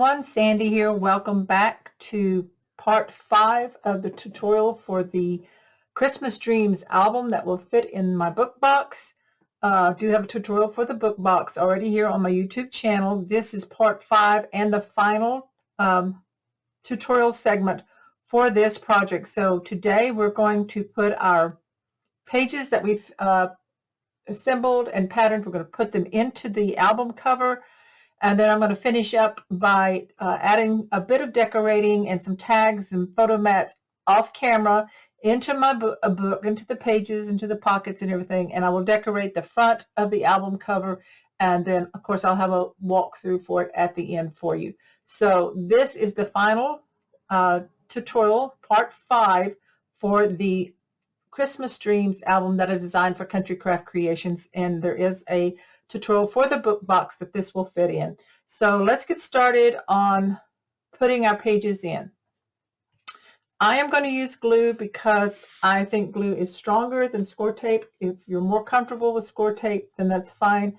everyone, Sandy here. Welcome back to part 5 of the tutorial for the Christmas Dreams album that will fit in my book box. I do have a tutorial for the book box already here on my YouTube channel. This is part 5 and the final tutorial segment for this project. So today we're going to put our pages that we've assembled and patterned, we're going to put them into the album cover. And then I'm going to finish up by adding a bit of decorating and some tags and photo mats off camera into my book, into the pages, into the pockets and everything. And I will decorate the front of the album cover. And then, of course, I'll have a walkthrough for it at the end for you. So this is the final tutorial, part 5, for the Christmas Dreams album that I designed for Country Craft Creations. And there is a tutorial for the book box that this will fit in. So let's get started on putting our pages in. I am going to use glue because I think glue is stronger than score tape. If you're more comfortable with score tape, then that's fine.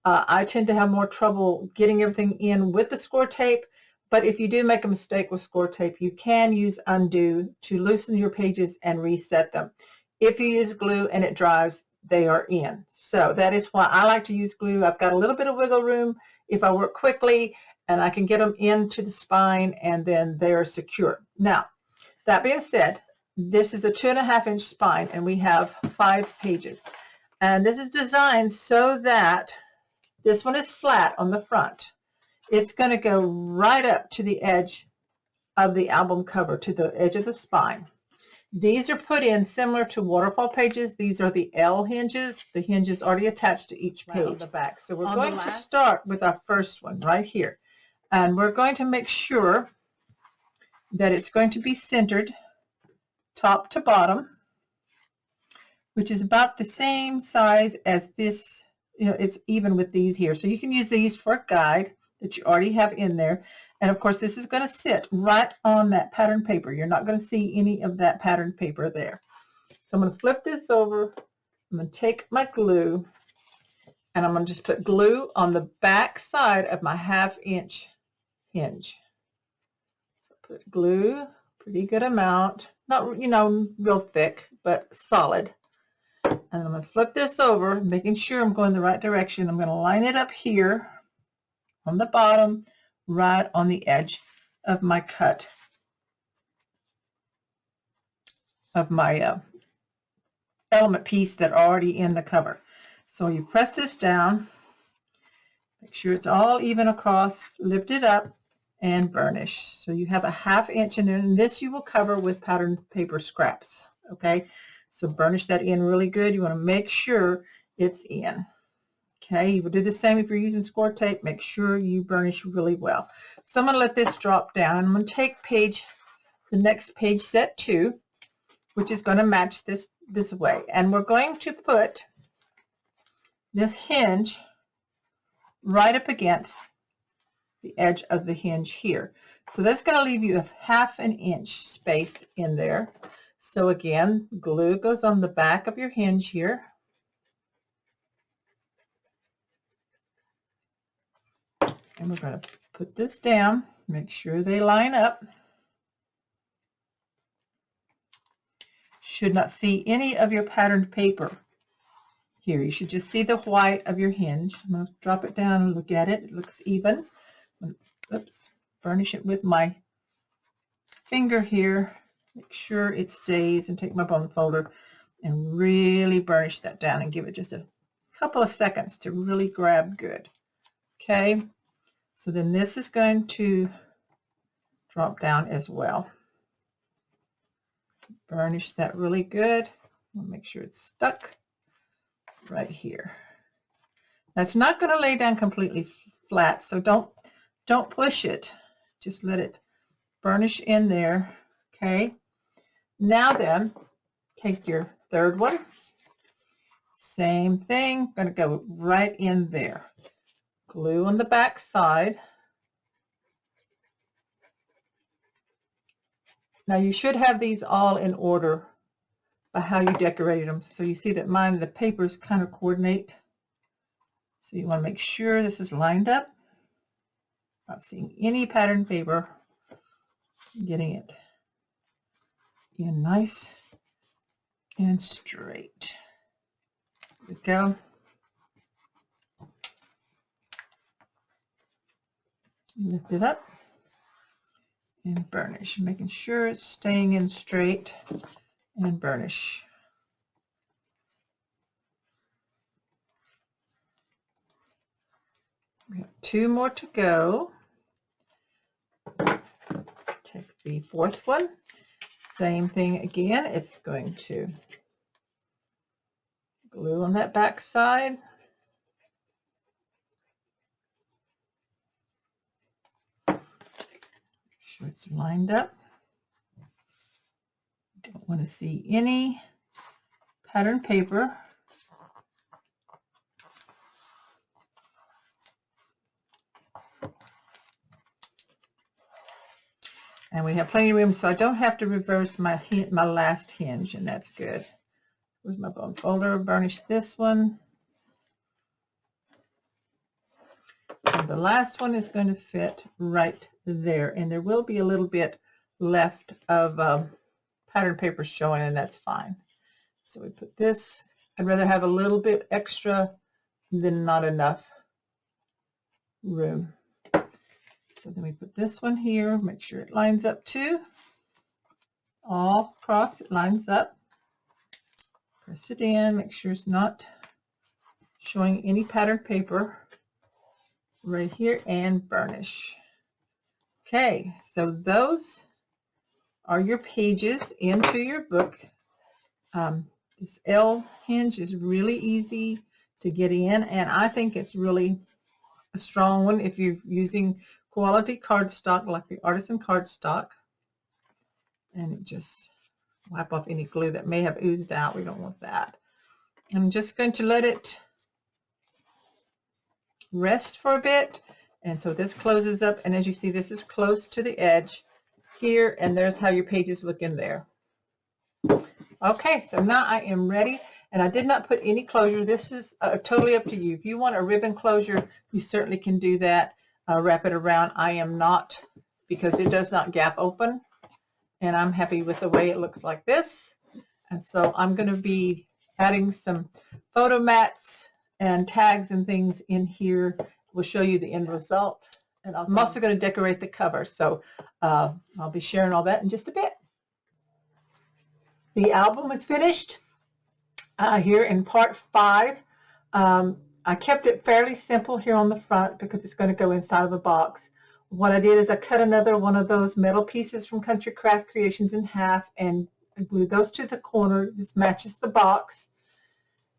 I tend to have more trouble getting everything in with the score tape, but if you do make a mistake with score tape, you can use undo to loosen your pages and reset them. If you use glue and it dries, they are in. So that is why I like to use glue. I've got a little bit of wiggle room if I work quickly, and I can get them into the spine and then they're secure. Now, that being said, this is a 2.5-inch spine and we have 5 pages. And this is designed so that this one is flat on the front. It's going to go right up to the edge of the album cover, to the edge of the spine. These are put in similar to waterfall pages. These are the L hinges. The hinge is already attached to each page on the back. So we're going to start with our first one right here. And we're going to make sure that it's going to be centered top to bottom, which is about the same size as this. You know, it's even with these here. So you can use these for a guide that you already have in there. And of course, this is going to sit right on that pattern paper. You're not going to see any of that pattern paper there. So I'm going to flip this over. I'm going to take my glue and I'm going to just put glue on the back side of my 1/2-inch hinge. So put glue, pretty good amount, not, you know, real thick, but solid. And I'm going to flip this over, making sure I'm going the right direction. I'm going to line it up here on the bottom, right on the edge of my cut of my element piece that are already in the cover. So you press this down, make sure it's all even across, lift it up, and burnish. So you have a 1/2 inch in there, and this you will cover with pattern paper scraps. Okay, so burnish that in really good. You want to make sure it's in. Okay, you will do the same if you're using score tape. Make sure you burnish really well. So I'm going to let this drop down. I'm going to take the next page set 2, which is going to match this way. And we're going to put this hinge right up against the edge of the hinge here. So that's going to leave you a 1/2 inch space in there. So again, glue goes on the back of your hinge here. And we're going to put this down, make sure they line up. Should not see any of your patterned paper here. You should just see the white of your hinge. I'm going to drop it down and look at it. It looks even. Oops, burnish it with my finger here. Make sure it stays, and take my bone folder and really burnish that down and give it just a couple of seconds to really grab good. Okay. So then this is going to drop down as well. Burnish that really good. Make sure it's stuck right here. That's not going to lay down completely flat, so don't push it. Just let it burnish in there. Okay. Now then, take your third one. Same thing. Going to go right in there. Glue on the back side. Now you should have these all in order by how you decorated them. So you see that mine, the papers kind of coordinate. So you want to make sure this is lined up. Not seeing any pattern paper. Getting it in nice and straight. There we go. Lift it up and burnish, making sure it's staying in straight, and burnish. We have 2 more to go. Take the 4th one. Same thing again. It's going to glue on that back side. Make sure it's lined up. Don't want to see any pattern paper. And we have plenty of room, so I don't have to reverse my last hinge, and that's good. Where's my bone folder? Burnish this one. And the last one is going to fit right there, and there will be a little bit left of pattern paper showing, and that's fine. So we put this. I'd rather have a little bit extra than not enough room. So then we put this one here, make sure it lines up too. All across, it lines up. Press it in, make sure it's not showing any pattern paper right here, and burnish. Okay, so those are your pages into your book. This L hinge is really easy to get in, and I think it's really a strong one if you're using quality cardstock like the Artisan cardstock. And it just wipe off any glue that may have oozed out. We don't want that. I'm just going to let it rest for a bit. And so this closes up, and as you see, this is close to the edge here, and there's how your pages look in there. Okay, so now I am ready, and I did not put any closure. This is totally up to you. If you want a ribbon closure, you certainly can do that. Wrap it around. I am not, because it does not gap open, and I'm happy with the way it looks like this. And so I'm going to be adding some photo mats and tags and things in here. We'll show you the end result, and I'm also going to decorate the cover, so I'll be sharing all that in just a bit. The album is finished here in part 5. I kept it fairly simple here on the front because it's going to go inside of the box. What I did is I cut another one of those metal pieces from Country Craft Creations in half and I glued those to the corner. This matches the box.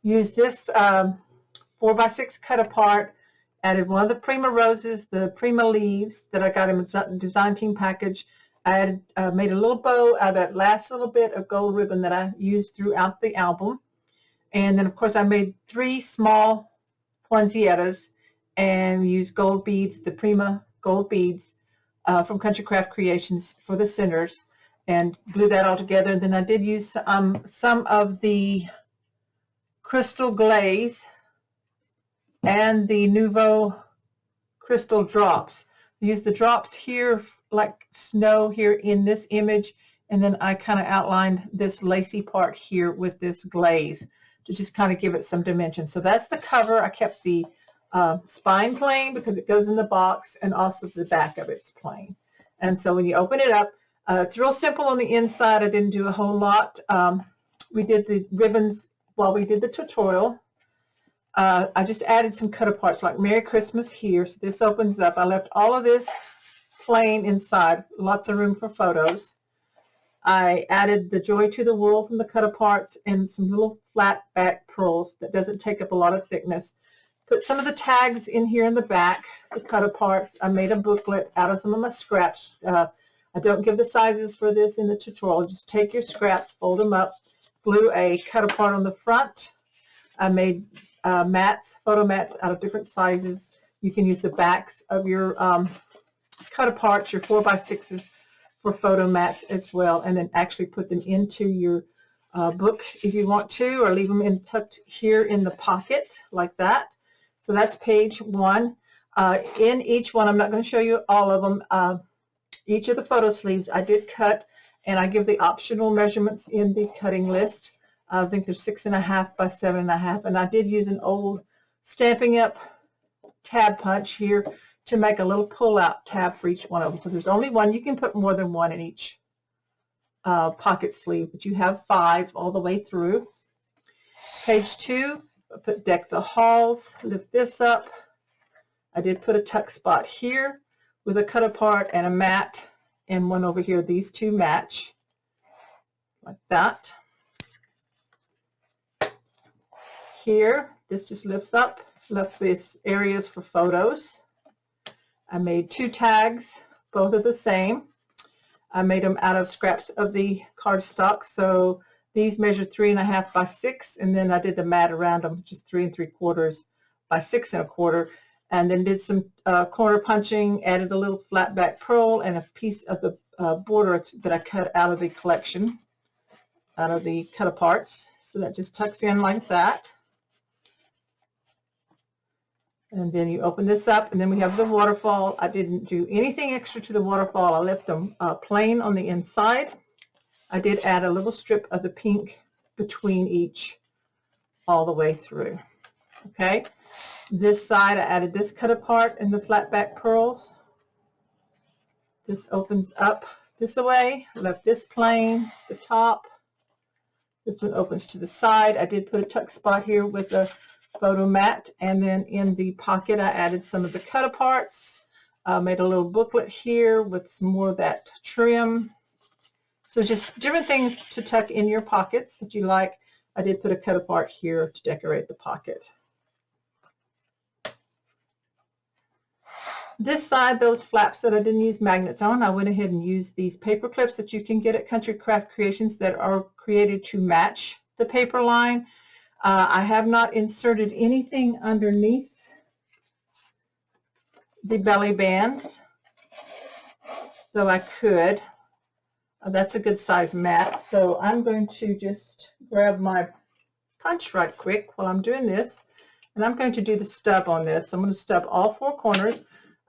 Used this 4x6 cut apart. Added one of the Prima roses, the Prima leaves that I got in a design team package. I added, made a little bow out of that last little bit of gold ribbon that I used throughout the album. And then, of course, I made 3 small poinsettias and used gold beads, the Prima gold beads from Country Craft Creations for the centers, and glue that all together. And then I did use some of the crystal glaze and the Nuvo crystal drops. I used the drops here like snow here in this image, and then I kind of outlined this lacy part here with this glaze to just kind of give it some dimension. So that's the cover. I kept the spine plain because it goes in the box, and also the back of it's plain. And so when you open it up, it's real simple on the inside. I didn't do a whole lot. We did the ribbons while we did the tutorial. I just added some cut aparts like Merry Christmas here. So this opens up. I left all of this plain inside, lots of room for photos. I added the Joy to the World from the cut aparts and some little flat back pearls that doesn't take up a lot of thickness. Put some of the tags in here in the back, the cut aparts. I made a booklet out of some of my scraps. I don't give the sizes for this in the tutorial. Just take your scraps, fold them up, glue a cut apart on the front. I made mats, photo mats out of different sizes. You can use the backs of your cut aparts, your 4x6s for photo mats as well, and then actually put them into your book if you want to, or leave them tucked here in the pocket like that. So that's page 1. In each one, I'm not going to show you all of them. Each of the photo sleeves I did cut, and I give the optional measurements in the cutting list. I think they're 6.5 by 7.5, and I did use an old Stampin' Up tab punch here to make a little pull-out tab for each one of them. So there's only one. You can put more than one in each pocket sleeve, but you have 5 all the way through. Page 2, I put Deck the Halls, lift this up. I did put a tuck spot here with a cut apart and a mat, and one over here. These two match like that. Here, this just lifts up, left this areas for photos. I made 2 tags, both are the same. I made them out of scraps of the cardstock, so these measure 3.5 by 6, and then I did the mat around them, just 3 3/4 by 6 1/4, and then did some corner punching, added a little flat back pearl and a piece of the border that I cut out of the collection, out of the cut aparts. So that just tucks in like that. And then you open this up, and then we have the waterfall. I didn't do anything extra to the waterfall. I left them plain on the inside. I did add a little strip of the pink between each all the way through. Okay, this side I added this cut apart and the flat back pearls. This opens up this way. I left this plain, the top. This one opens to the side. I did put a tuck spot here with a photo mat, and then in the pocket I added some of the cut aparts. Made a little booklet here with some more of that trim. So just different things to tuck in your pockets that you like. I did put a cut apart here to decorate the pocket. This side, those flaps that I didn't use magnets on, I went ahead and used these paper clips that you can get at Country Craft Creations that are created to match the paper line. I have not inserted anything underneath the belly bands, so I could. That's a good size mat, so I'm going to just grab my punch right quick while I'm doing this, and I'm going to do the stub on this. I'm going to stub all 4 corners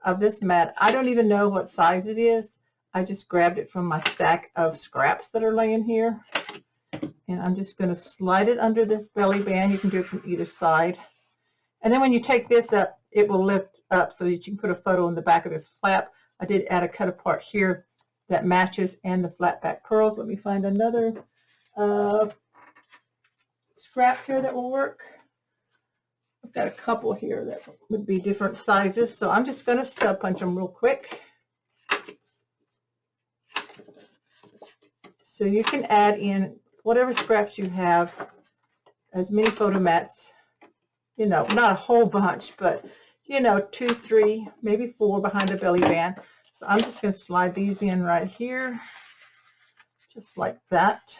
of this mat. I don't even know what size it is. I just grabbed it from my stack of scraps that are laying here. And I'm just going to slide it under this belly band. You can do it from either side. And then when you take this up, it will lift up so that you can put a photo in the back of this flap. I did add a cut apart here that matches, and the flat back pearls. Let me find another scrap here that will work. I've got a couple here that would be different sizes, so I'm just going to stub punch them real quick. So you can add in whatever scraps you have, as many photo mats, you know, not a whole bunch, but you know, 2, 3, maybe 4 behind the belly band. So I'm just going to slide these in right here, just like that.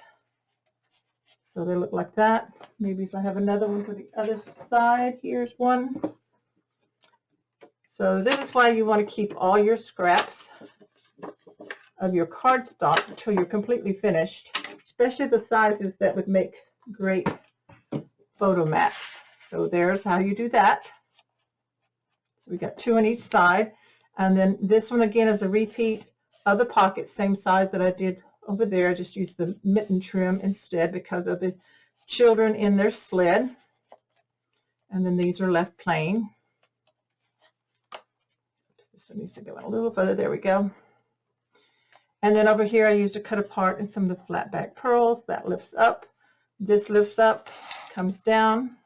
So they look like that. Maybe if I have another one for the other side, here's one. So this is why you want to keep all your scraps of your cardstock until you're completely finished, especially the sizes that would make great photo mats. So there's how you do that. So we got 2 on each side, and then this one again is a repeat of the pocket, same size that I did over there. I just used the mitten trim instead because of the children in their sled. And then these are left plain. Oops, this one needs to go in a little further. There we go. And then over here I used a cut apart and some of the flat back pearls. That lifts up. This lifts up, comes down,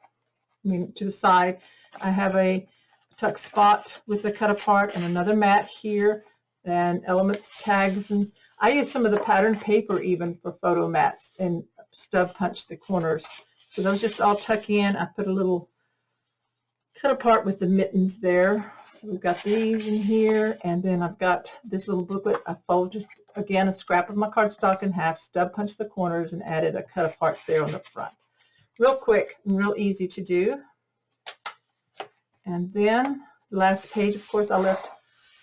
to the side. I have a tuck spot with the cut apart and another mat here, and elements, tags, and I use some of the patterned paper even for photo mats and stub punch the corners. So those just all tuck in. I put a little cut apart with the mittens there. So we've got these in here, and then I've got this little booklet. I folded, again, a scrap of my cardstock in half, stub punched the corners, and added a cut apart there on the front. Real quick and real easy to do. And then the last page, of course, I left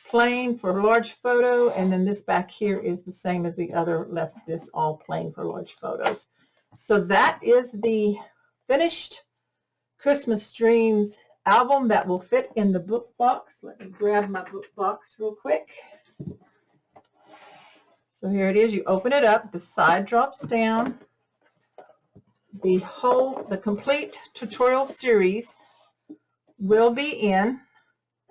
plain for large photo, and then this back here is the same as the other, left this all plain for large photos. So that is the finished Christmas Dreams album that will fit in the book box. Let me grab my book box real quick. So here it is. You open it up. The side drops down. The complete tutorial series will be in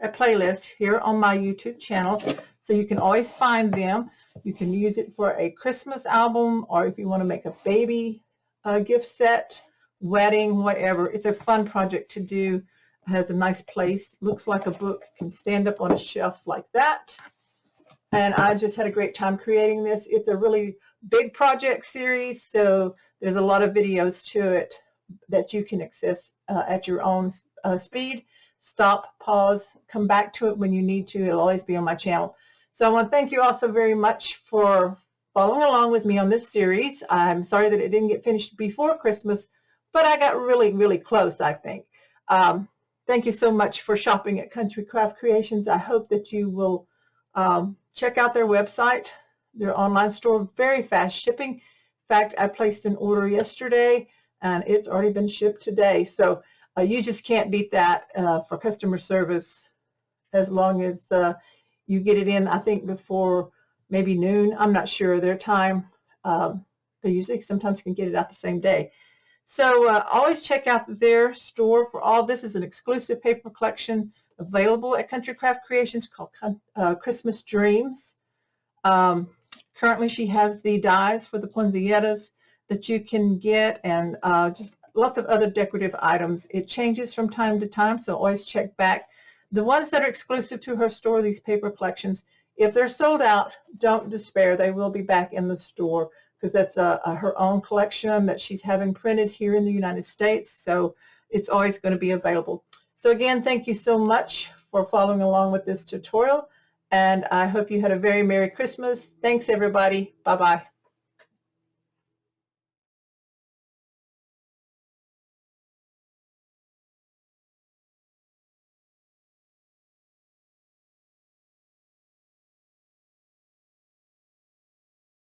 a playlist here on my YouTube channel, so you can always find them. You can use it for a Christmas album, or if you want to make a baby gift set, wedding, whatever. It's a fun project to do. It has a nice place, looks like a book, can stand up on a shelf like that. And I just had a great time creating this. It's a really big project series, so there's a lot of videos to it that you can access at your own speed. Stop, pause, come back to it when you need to. It'll always be on my channel. So I want to thank you all so very much for following along with me on this series. I'm sorry that it didn't get finished before Christmas, but I got really, really close, I think. Thank you so much for shopping at Country Craft Creations. I hope that you will check out their website, their online store, very fast shipping. In fact, I placed an order yesterday and it's already been shipped today. So you just can't beat that for customer service, as long as you get it in, I think, before maybe noon. I'm not sure their time. They usually sometimes can get it out the same day. So always check out their store for all. This is an exclusive paper collection available at Country Craft Creations called Christmas Dreams. Currently she has the dies for the poinsettias that you can get, and just lots of other decorative items. It changes from time to time, so always check back. The ones that are exclusive to her store, these paper collections, if they're sold out, don't despair. They will be back in the store, because that's her own collection that she's having printed here in the United States, so it's always going to be available. So again, thank you so much for following along with this tutorial, and I hope you had a very Merry Christmas. Thanks, everybody. Bye-bye.